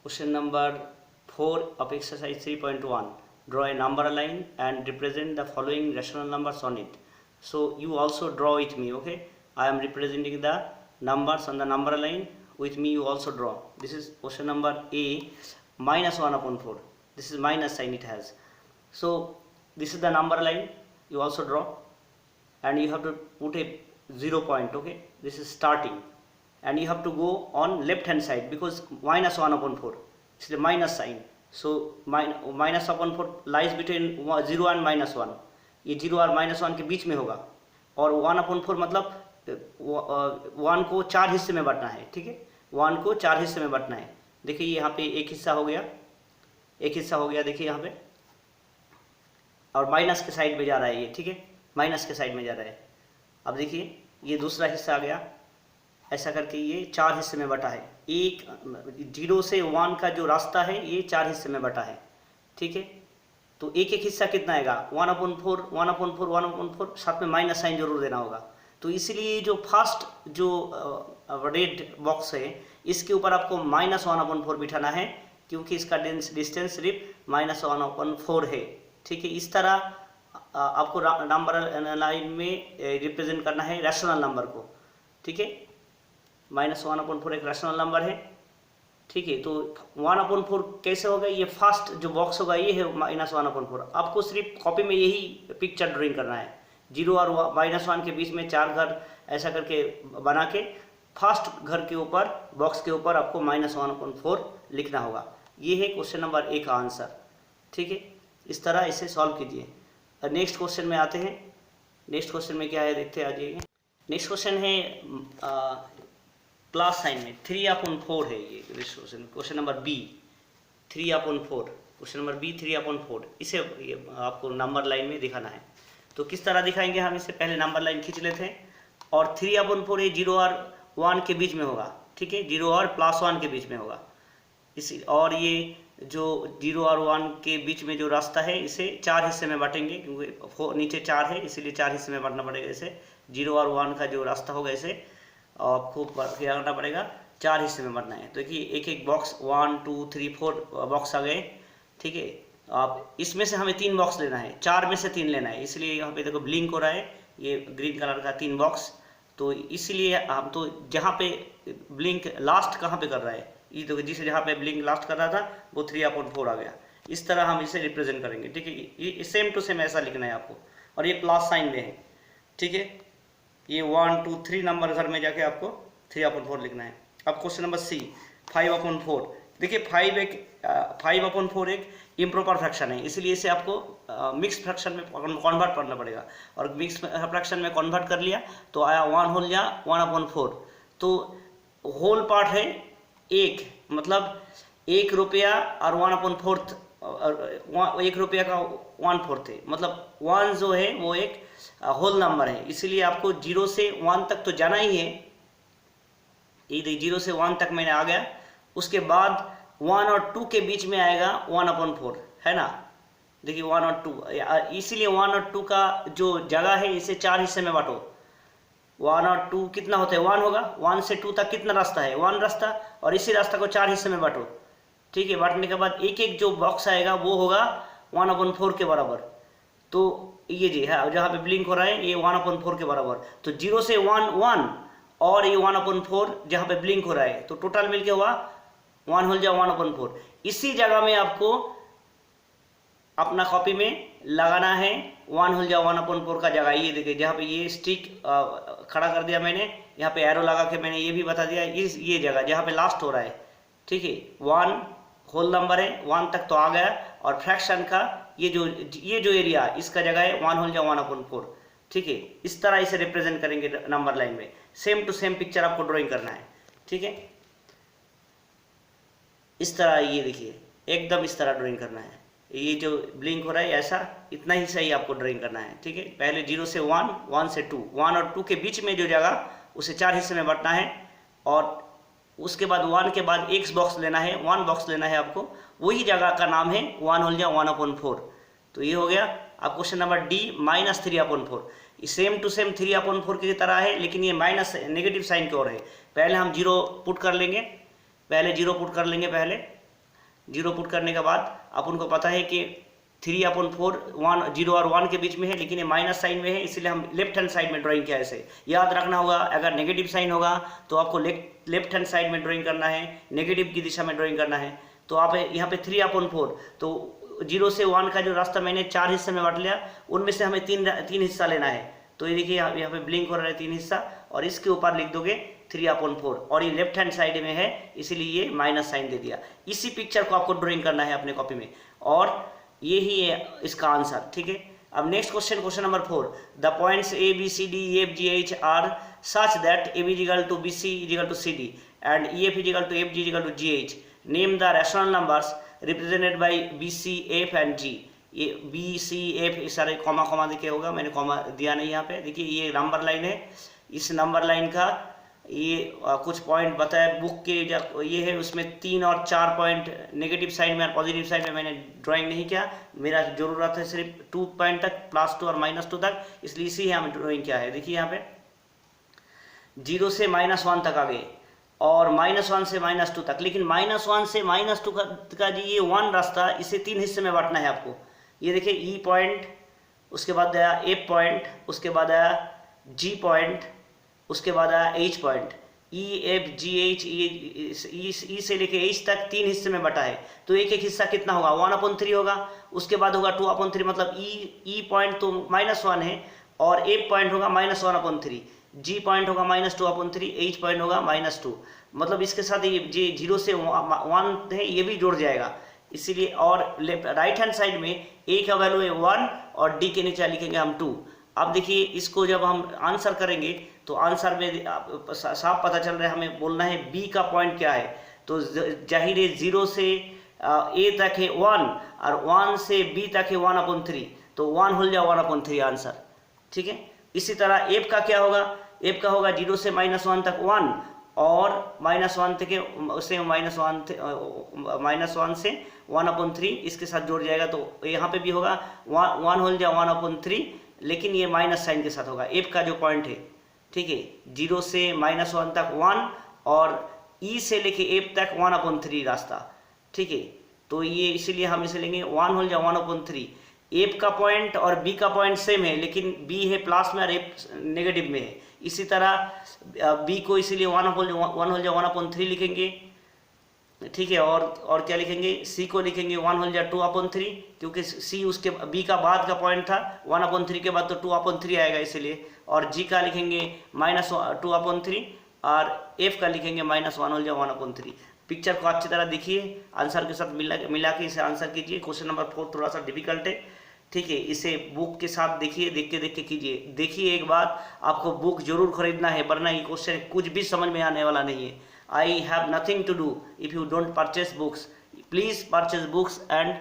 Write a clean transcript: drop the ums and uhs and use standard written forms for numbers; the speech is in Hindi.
Question number 4 of exercise 3.1. Draw a number line and represent the following rational numbers on it. So you also draw with me, okay? I am representing the numbers on the number line. With me you also draw. This is question number A, minus 1 upon 4. This is minus sign it has. So this is the number line. You also draw. And you have to put a 0 point, okay? This is starting. And you have to go on left hand side because minus 1 upon 4 is the minus sign. So minus upon 4 lies between 0 and minus 1. ये 0 और minus 1 के बीच में होगा. और 1 upon 4 मतलब 1 को 4 हिस्से में बांटना है, ठीक है? 1 को 4 हिस्से में बांटना है. देखिए यहाँ पे एक हिस्सा हो गया, एक हिस्सा हो गया, देखिए यहाँ पे. और माइनस के साइड में जा रहा है ये, ठीक है? माइनस के साइड में जा रहा है. अब देखिए ये दूसरा हिस्सा आ गया. ऐसा करके ये 4 हिस्से में बटा है. एक 0 से 1 का जो रास्ता है ये 4 हिस्से में बटा है, ठीक है? तो एक एक हिस्सा कितना आएगा? 1/4, 1/4, 1/4, साथ में माइनस साइन जरूर देना होगा. तो इसलिए जो फर्स्ट जो रेड बॉक्स है इसके ऊपर आपको माइनस 1/4 बिठाना है क्योंकि इसका डिस्टेंस सिर्फ -1/4 है, ठीक है? इस तरह आपको नंबर लाइन में रिप्रेजेंट करना है रैशनल नंबर को, ठीक है? -1/4 एक रैशनल नंबर है, ठीक है? तो 1/4 कैसे होगा? ये फर्स्ट जो बॉक्स होगा ये है -1/4. आपको सिर्फ कॉपी में यही पिक्चर ड्राइंग करना है. 0 और -1 के बीच में 4 घर ऐसा करके बना के फर्स्ट घर के ऊपर बॉक्स के ऊपर आपको -1/4 लिखना होगा. ये है क्वेश्चन नंबर A का आंसर, ठीक है? इस तरह इसे सॉल्व कीजिए. नेक्स्ट क्वेश्चन में आते हैं. नेक्स्ट क्वेश्चन में क्या है देखते आ जाइए. नेक्स्ट क्वेश्चन है प्लस साइन में 3/4 है. ये question number B 3/4. Question number B 3/4. इसे ये आपको नंबर लाइन में दिखाना है. तो किस तरह दिखाएंगे हम इसे? पहले नंबर लाइन खींच लेते हैं. और 3/4 ये 0 और 1 के बीच में होगा, ठीक है? 0 और +1 के बीच में होगा. इसी और ये जो 0 और 1 के बीच में जो रास्ता है इसे 4 हिस्से में बांटेंगे क्योंकि नीचे 4 है इसीलिए 4 हिस्से में बांटना पड़ेगा. इसे 0 और 1 का जो रास्ता होगा इसे आपको क्या करना पड़ेगा? 4 हिस्से में बांटना है. तो देखिए एक एक बॉक्स 1 2 3 4 बॉक्स आ गए, ठीक है? आप इसमें से हमें 3 बॉक्स लेना है, 4 में से 3 लेना है. इसलिए यहाँ पे देखो ब्लिंक हो रहा है ये ग्रीन कलर का 3 बॉक्स. तो इसलिए हम तो जहाँ पे ब्लिंक लास्ट कहाँ पे कर रहा है ये देखो, जिस जहाँ पे ब्लिंक लास्ट कर रहा था वो 3/4 आ गया. इस तरह हम इसे रिप्रेजेंट करेंगे, ठीक है? ये सेम टू सेम ऐसा लिखना है आपको. और ये प्लस साइन में है, ठीक है? ये 1 2 3 नंबर घर में जाके आपको 3/4 लिखना है. अब क्वेश्चन नंबर C 5/4. देखिए 5/4 एक इम्प्रॉपर फ्रैक्शन है इसलिए इसे आपको मिक्स फ्रैक्शन में कन्वर्ट करना पड़ेगा. और मिक्स फ्रैक्शन में कन्वर्ट कर लिया तो आया 1 होल या 1/4. तो होल पार्ट है 1, मतलब 1 रुपया और 1/4 1 रुपया का 1/4 है. मतलब 1 जो है वो एक होल नंबर है इसलिए आपको 0 से 1 तक तो जाना ही है. ये 0 से 1 तक मैंने आ गया. उसके बाद 1 और 2 के बीच में आएगा 1/4, है ना? देखिए 1 और 2 इसीलिए 1 और 2 का जो जगह है इसे 4 हिस्से में बांटो. 1 और 2 कितना होता है? 1 होगा. 1 से 2 तक कितना रास्ता है? 1 रास्ता. और इसी रास्ता को 4 हिस्से में बांटो, ठीक है? बांटने के बाद एक एक जो बॉक्स आएगा वो होगा 1/4 के बराबर. तो ये जी है जहाँ पे ब्लिंक हो रहा है ये 1/4 के बराबर. तो 0 से 1 1 और ये 1/4 जहाँ पे ब्लिंक हो रहा है तो टोटल मिलके हुआ 1 होल जा 1/4. इसी जगह में आपको अपना कॉपी में लगाना है 1 होल जा 1/4 का जगह. ये देखिए जहाँ पे ये स्टिक खड़ा कर दिया मैंने, यहाँ पे एरो लगा के मैंने ये भी बता दिया ये जगह जहाँ पे लास्ट हो रहा है, ठीक है? 1 होल नंबर है, 1 तक तो आ गया. और फ्रैक्शन का ये जो एरिया इसका जगह है 1 होल जा 1/4, ठीक है? इस तरह इसे रिप्रेजेंट करेंगे नंबर लाइन में. सेम टू सेम पिक्चर आपको ड्राइंग करना है, ठीक है? इस तरह ये देखिए एकदम इस तरह ड्राइंग करना है. ये जो ब्लिंक हो रहा है ऐसा इतना ही सही आपको ड्राइंग करना है, ठीक है? पहले 0 से 1 1 से 2 1 और 2 के बीच में जो जगह उसे 4 हिस्से में बांटना है. और उसके बाद 1 के बाद एक बॉक्स लेना है, 1 बॉक्स लेना है आपको. वही जगह का नाम है 1 होल जा 1/4. तो ये हो गया. अब question number D -3/4. Same to same 3/4 की तरह है लेकिन ये माइनस नेगेटिव साइन की ओर है. पहले हम 0 पुट कर लेंगे, पहले जीरो पुट करने के बाद अपन को पता है कि 3/4 1 0 और 1 के बीच में है, लेकिन ये माइनस साइन में है, इसलिए हम लेफ्ट हैंड साइड में ड्राइंग किया है इसे। याद रखना होगा अगर नेगेटिव साइन होगा तो आपको लेफ्ट हैंड साइड में ड्राइंग करना है, नेगेटिव की दिशा में ड्राइंग करना है। तो आप यहाँ पे 3/4, तो 0 से 1 का जो रास्ता मैंने 4 हिस्से में बांट लिया, उनमें से हमें तीन हिस्सा लेना है। तो ये देखिए यहाँ पे ब्लिंक हो रहा है 3 हिस्सा, और इसके ऊपर लिख दोगे 3/4, और ये लेफ्ट हैंड साइड में है इसीलिए ये माइनस साइन दे दिया। इसी पिक्चर को आपको ड्राइंग करना है अपने कॉपी में, और ये ही है इसका आंसर। ठीक है, अब next question number 4, the points A B C D E F G H are such that A B equal to B C equal to C D and E F equal to F G equal to G H. Name the rational numbers represented by B C F and G. ये बी सी एफ सारे कॉमा देखिए होगा, मैंने कॉमा दिया नहीं यहाँ पे। देखिए ये नंबर लाइन है, इस नंबर लाइन का ये कुछ पॉइंट बताया बुक के ये है, उसमें 3 और 4 पॉइंट नेगेटिव साइड में और पॉजिटिव साइड में मैंने ड्राइंग नहीं किया। मेरा जरूरत है सिर्फ 2 पॉइंट तक, +2 और -2 तक, इसलिए इसी है हम ड्राइंग किया है। देखिए यहाँ पे 0 से -1 तक आ गए, और -1 से -2 तक, लेकिन -1 से -2 का जी ये 1 रास्ता, इसे 3 हिस्से में बांटना है आपको। ये देखिए ई पॉइंट, उसके बाद आया एफ पॉइंट, उसके बाद आया जी पॉइंट, उसके बाद आया H point. E F G H, E से लेके एच तक 3 हिस्से में बटा है, तो एक एक हिस्सा कितना होगा 1/3 होगा। उसके बाद होगा 2/3, मतलब ई पॉइंट तो -1 है, और एफ पॉइंट होगा -1/3, जी पॉइंट होगा -2/3, एच पॉइंट होगा -2, मतलब इसके साथ ये 0 से 1 है, ये भी जुड़ जाएगा इसीलिए। और राइट हैंड साइड में ए का वैल्यू है 1 और डी के नीचे लिखेंगे हम 2। अब देखिए इसको जब हम आंसर करेंगे तो आंसर में साफ पता चल रहा है, हमें बोलना है बी का पॉइंट क्या है। तो जाहिर है 0 से ए तक है 1 और 1 से बी तक है 1/3, तो 1 हो जाए 1/3 आंसर। ठीक है, इसी तरह एफ का क्या होगा, एफ का होगा 0 से -1 तक 1 और -1 तक से -1 से 1/3 इसके साथ जोड़ जाएगा, तो यहाँ पे भी होगा 1 हो जाए 1/3, लेकिन ये माइनस साइन के साथ होगा एफ का जो पॉइंट है। ठीक है, 0 से -1 तक 1 और ई से लेके एफ तक 1/3 रास्ता। ठीक है, तो ये इसीलिए हम इसे लेंगे 1 हो जाए 1/3। एफ का पॉइंट और बी का पॉइंट सेम है, लेकिन बी है प्लस में और एफ नेगेटिव में है। इसी तरह बी को इसीलिए 1 हो जाए 1/3 लिखेंगे। ठीक है, और क्या लिखेंगे, सी को लिखेंगे 1 हो जाए 2/3, क्योंकि सी उसके बी का बाद का पॉइंट था, 1/3 के बाद तो 2/3 आएगा इसीलिए। और जी का लिखेंगे -2/3 और एफ का लिखेंगे -1 हो जाए 1/3। पिक्चर को अच्छी तरह देखिए, आंसर के साथ मिला के इसे आंसर कीजिए। क्वेश्चन नंबर 4 थोड़ा सा डिफिकल्ट है। ठीक है, इसे बुक के साथ देखिए, देख के कीजिए। देखिए एक बात, आपको बुक जरूर खरीदना है, वरना ये क्वेश्चन कुछ भी समझ में आने वाला नहीं है। I have nothing to do if you don't purchase books. Please purchase books and